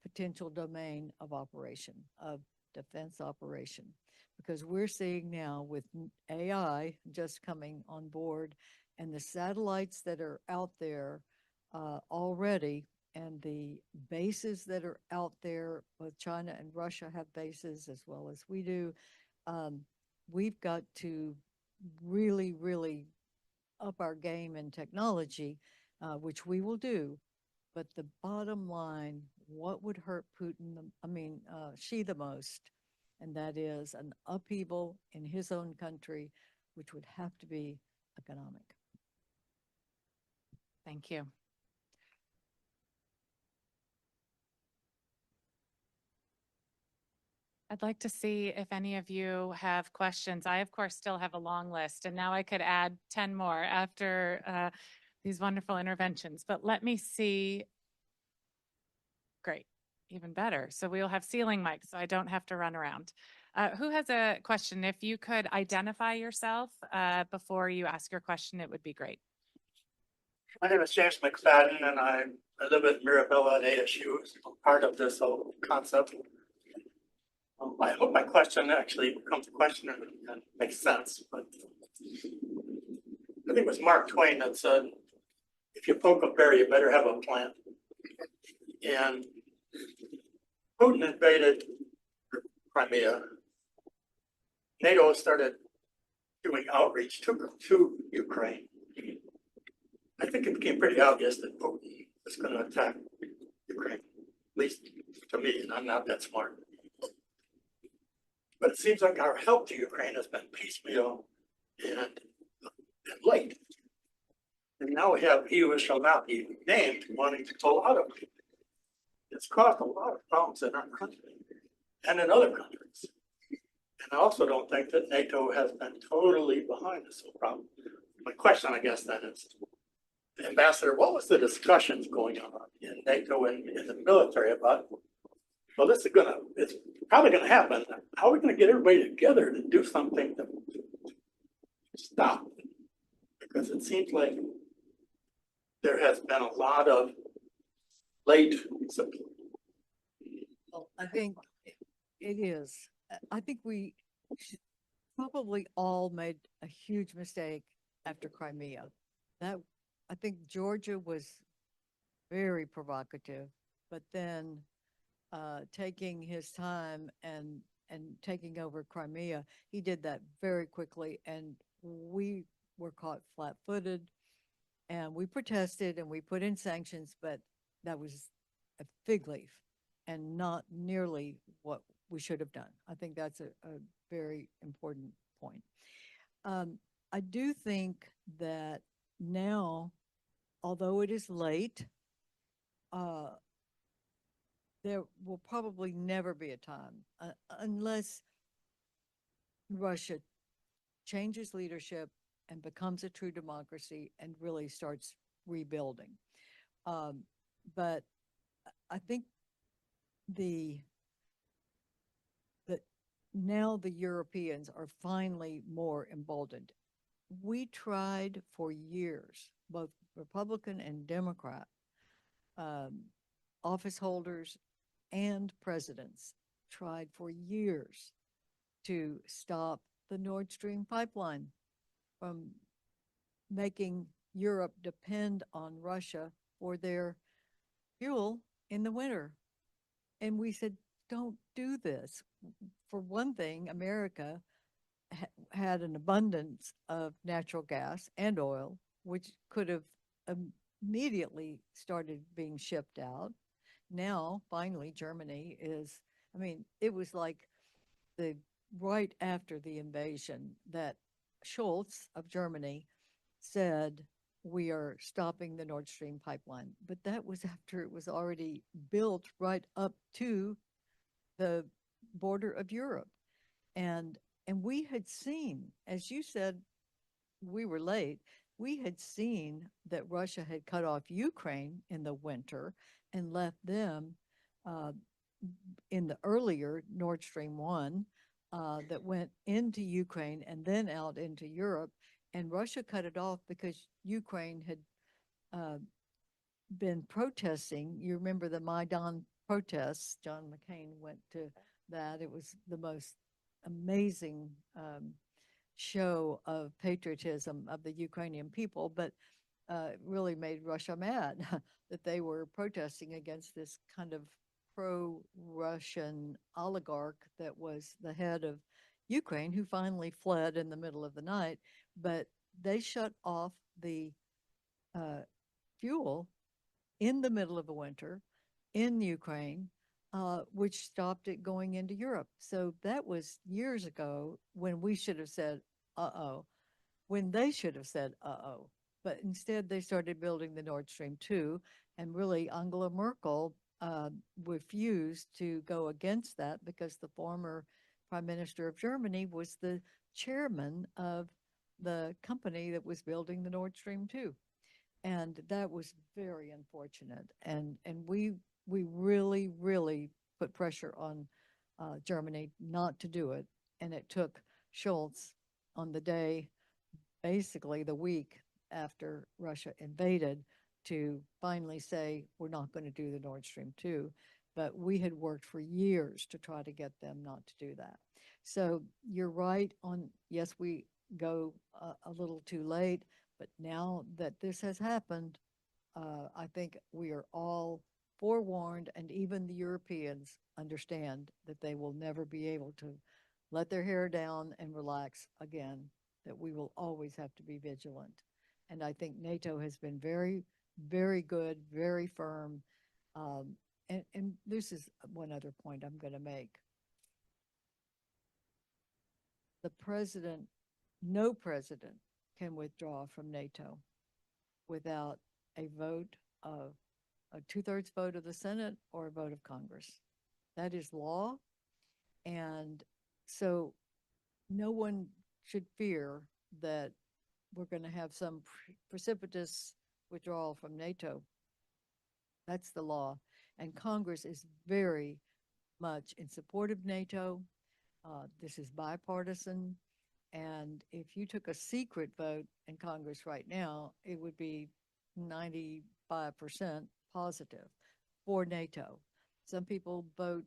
potential domain of operation, of defense operation. Because we're seeing now with AI just coming on board and the satellites that are out there already and the bases that are out there, both China and Russia have bases as well as we do. We've got to really, really up our game in technology, which we will do. But the bottom line, what would hurt Putin, Xi the most, and that is an upheaval in his own country, which would have to be economic. Thank you. I'd like to see if any of you have questions. I, of course, still have a long list, and now I could add 10 more after these wonderful interventions. But let me see. Great, even better. So we'll have ceiling mics, so I don't have to run around. Who has a question? If you could identify yourself before you ask your question, it would be great. My name is James McFadden, and I live at Mirabella at ASU, part of this whole concept. I hope my question actually becomes a question and makes sense, but I think it was Mark Twain that said, if you poke a bear, you better have a plan. And Putin invaded Crimea. NATO started doing outreach to Ukraine. I think it became pretty obvious that Putin was going to attack Ukraine, at least to me, and I'm not that smart. But it seems like our help to Ukraine has been piecemeal and late. And now we have EU who shall not be named wanting to pull out of it. It's caused a lot of problems in our country and in other countries. And I also don't think that NATO has been totally behind this whole problem. My question, I guess, then is, Ambassador, what was the discussions going on in NATO and in the military about, well, this is it's probably gonna happen. How are we gonna get everybody together to do something to stop? Because it seems like there has been a lot of late support. Well, I think it is. I think we probably all made a huge mistake after Crimea. That, I think Georgia was very provocative, but then taking his time and taking over Crimea, he did that very quickly, and we were caught flat-footed, and we protested and we put in sanctions, but that was a fig leaf and not nearly what we should have done. I think that's a very important point. I do think that now, although it is late, there will probably never be a time unless Russia changes leadership and becomes a true democracy and really starts rebuilding. But I think now the Europeans are finally more emboldened. We tried for years, both Republican and Democrat office holders and presidents tried for years to stop the Nord Stream pipeline from making Europe depend on Russia for their fuel in the winter. And we said, don't do this. For one thing, America had an abundance of natural gas and oil, which could have immediately started being shipped out. Now, finally, Germany is, I mean, it was like right after the invasion that Scholz of Germany said, we are stopping the Nord Stream pipeline. But that was after it was already built right up to the border of Europe. And we had seen, as you said, we were late. We had seen that Russia had cut off Ukraine in the winter and left them in the earlier Nord Stream 1 that went into Ukraine and then out into Europe. And Russia cut it off because Ukraine had been protesting. You remember the Maidan protests? John McCain went to that. It was the most amazing show of patriotism of the Ukrainian people, but it really made Russia mad that they were protesting against this kind of pro-Russian oligarch that was the head of Ukraine, who finally fled in the middle of the night. But they shut off the fuel in the middle of the winter in Ukraine which stopped it going into Europe. So that was years ago when we should have said, uh-oh, when they should have said, uh-oh. But instead, they started building the Nord Stream 2, and really Angela Merkel refused to go against that because the former Prime Minister of Germany was the chairman of the company that was building the Nord Stream 2. And that was very unfortunate. And we really, really put pressure on Germany not to do it. And it took Schultz on the day, basically the week after Russia invaded, to finally say, we're not going to do the Nord Stream 2. But we had worked for years to try to get them not to do that. So you're right on, yes, we go a little too late, but now that this has happened, I think we are all forewarned, and even the Europeans understand that they will never be able to let their hair down and relax again, that we will always have to be vigilant. And I think NATO has been very, very good, very firm. And this is one other point I'm going to make. The president, no president can withdraw from NATO without a vote of a 2/3 vote of the Senate or a vote of Congress. That is law. And so no one should fear that we're going to have some precipitous withdrawal from NATO. That's the law. And Congress is very much in support of NATO. This is bipartisan. And if you took a secret vote in Congress right now, it would be 95% positive for NATO. Some people vote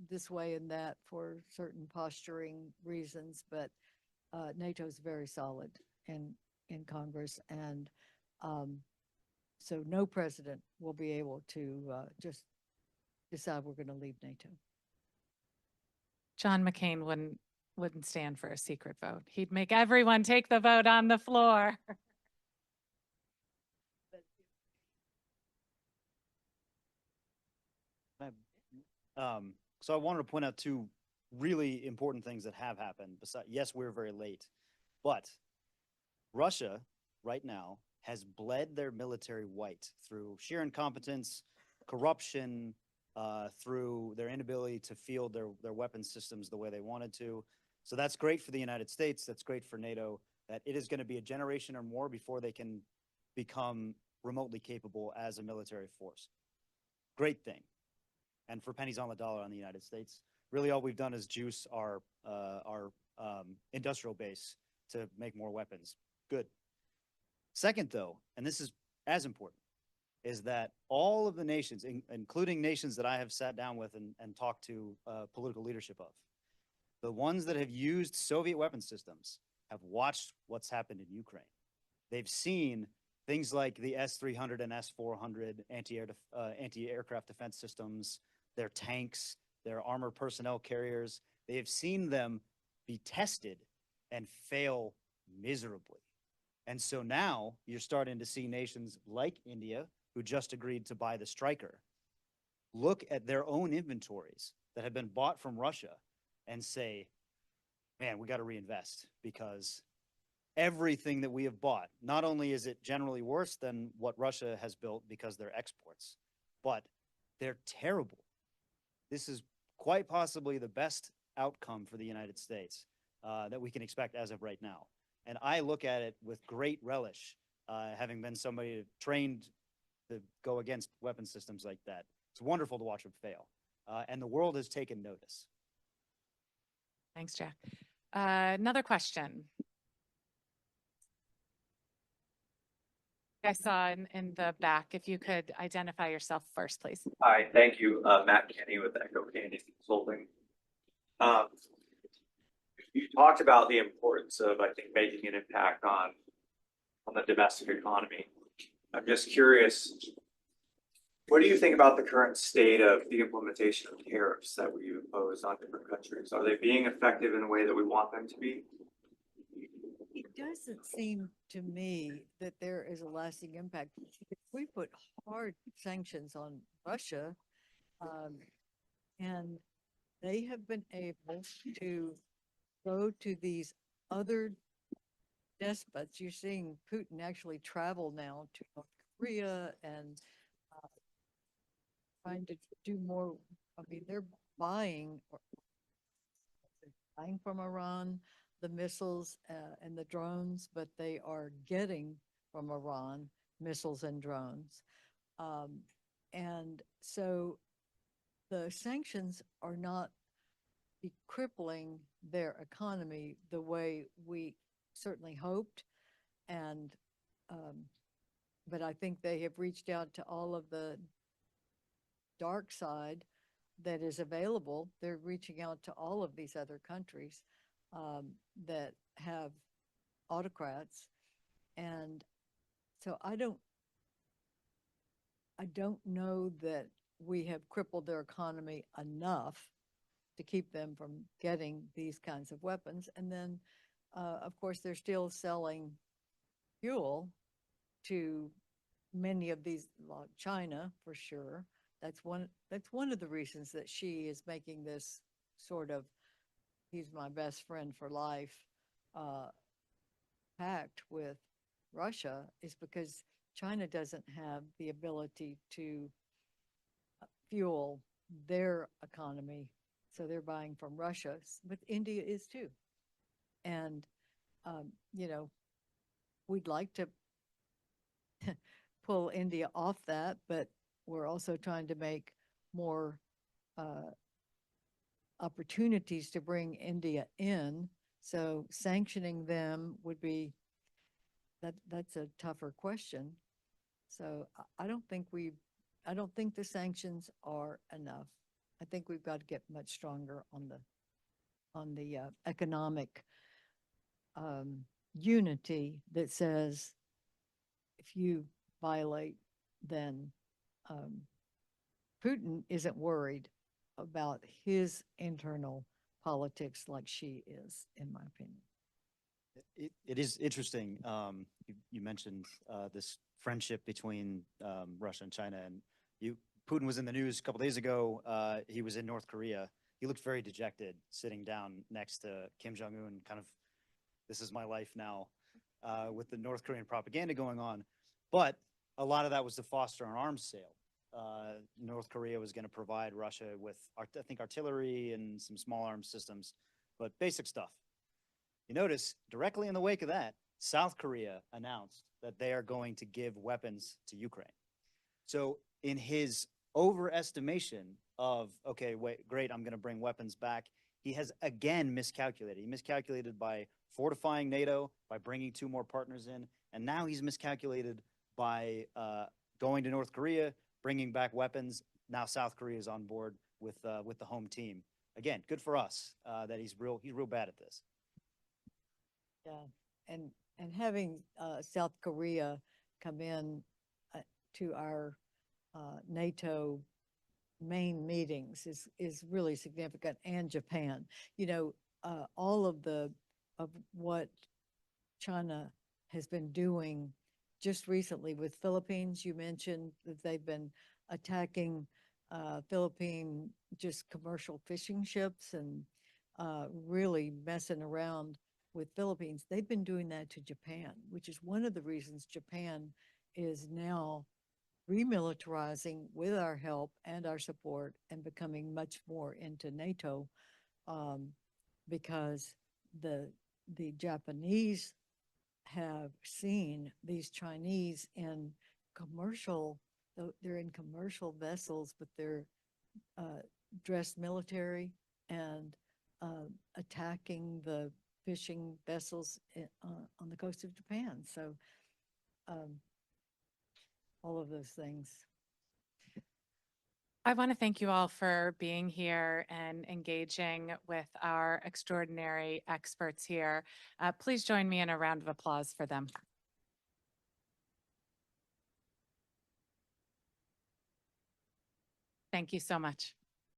this way and that for certain posturing reasons, but NATO is very solid in Congress. And so no president will be able to just decide we're going to leave NATO. John McCain wouldn't stand for a secret vote. He'd make everyone take the vote on the floor. So I wanted to point out two really important things that have happened. Besides, yes, we're very late, but Russia right now has bled their military white through sheer incompetence, corruption, through their inability to field their weapons systems the way they wanted to. So that's great for the United States. That's great for NATO, that it is going to be a generation or more before they can become remotely capable as a military force. Great thing. And for pennies on the dollar on the United States, really all we've done is juice our industrial base to make more weapons. Good. Second, though, and this is as important, is that all of the nations, including nations that I have sat down with and talked to political leadership of, the ones that have used Soviet weapon systems have watched what's happened in Ukraine. They've seen things like the S-300 and S-400 anti-aircraft defense systems, their tanks, their armored personnel carriers. They have seen them be tested and fail miserably. And so now you're starting to see nations like India, who just agreed to buy the Stryker, look at their own inventories that have been bought from Russia and say, man, we got to reinvest, because everything that we have bought, not only is it generally worse than what Russia has built because they're exports, but they're terrible. This is quite possibly the best outcome for the United States that we can expect as of right now. And I look at it with great relish, having been somebody trained to go against weapon systems like that. It's wonderful to watch them fail. And the world has taken notice. Thanks, Jack. Another question. I saw in the back, if you could identify yourself first, please. Hi, thank you. Matt Kenny with Echo Candy Consulting. You talked about the importance of, I think, making an impact on the domestic economy. I'm just curious, what do you think about the current state of the implementation of tariffs that we impose on different countries? Are they being effective in the way that we want them to be? It doesn't seem to me that there is a lasting impact. If we put hard sanctions on Russia, And they have been able to go to these other despots. You're seeing Putin actually travel now to North Korea and trying to do more. I mean, they're buying from Iran the missiles and the drones, but they are getting from Iran missiles and drones. And so the sanctions are not crippling their economy the way we certainly hoped. And, but I think they have reached out to all of the dark side that is available. They're reaching out to all of these other countries that have autocrats. And so I don't know that we have crippled their economy enough to keep them from getting these kinds of weapons. And then, of course, they're still selling fuel to many of these, like China for sure. That's one of the reasons that Xi is making this sort of, he's my best friend for life, pact with Russia, is because China doesn't have the ability to fuel their economy. So they're buying from Russia, but India is too. And, you know, we'd like to pull India off that, but we're also trying to make more opportunities to bring India in. So sanctioning them would be, that's a tougher question. So I don't think the sanctions are enough. I think we've got to get much stronger on the economic unity that says if you violate, then Putin isn't worried about his internal politics like she is, in my opinion. It is interesting. You mentioned this friendship between Russia and China, and Putin was in the news a couple days ago. He was in North Korea. He looked very dejected, sitting down next to Kim Jong-un, kind of, this is my life now, with the North Korean propaganda going on. But a lot of that was to foster an arms sale. North Korea was going to provide Russia with, I think, artillery and some small arms systems, but basic stuff. You notice directly in the wake of that, South Korea announced that they are going to give weapons to Ukraine. So in his overestimation of, okay, wait, great, I'm going to bring weapons back, he has again miscalculated. He miscalculated by fortifying NATO, by bringing 2 more partners in, and now he's miscalculated by going to North Korea, bringing back weapons. Now South Korea is on board with the home team. Again, good for us that he's real bad at this. Yeah, and having South Korea come in to our NATO main meetings is really significant, and Japan. You know, all of what China has been doing just recently with Philippines. You mentioned that they've been attacking Philippine just commercial fishing ships and really messing around with Philippines. They've been doing that to Japan, which is one of the reasons Japan is now remilitarizing with our help and our support and becoming much more into NATO, because the Japanese have seen these Chinese in they're in commercial vessels, but they're dressed military and attacking the fishing vessels on the coast of Japan. So all of those things. I want to thank you all for being here and engaging with our extraordinary experts here. Please join me in a round of applause for them. Thank you so much.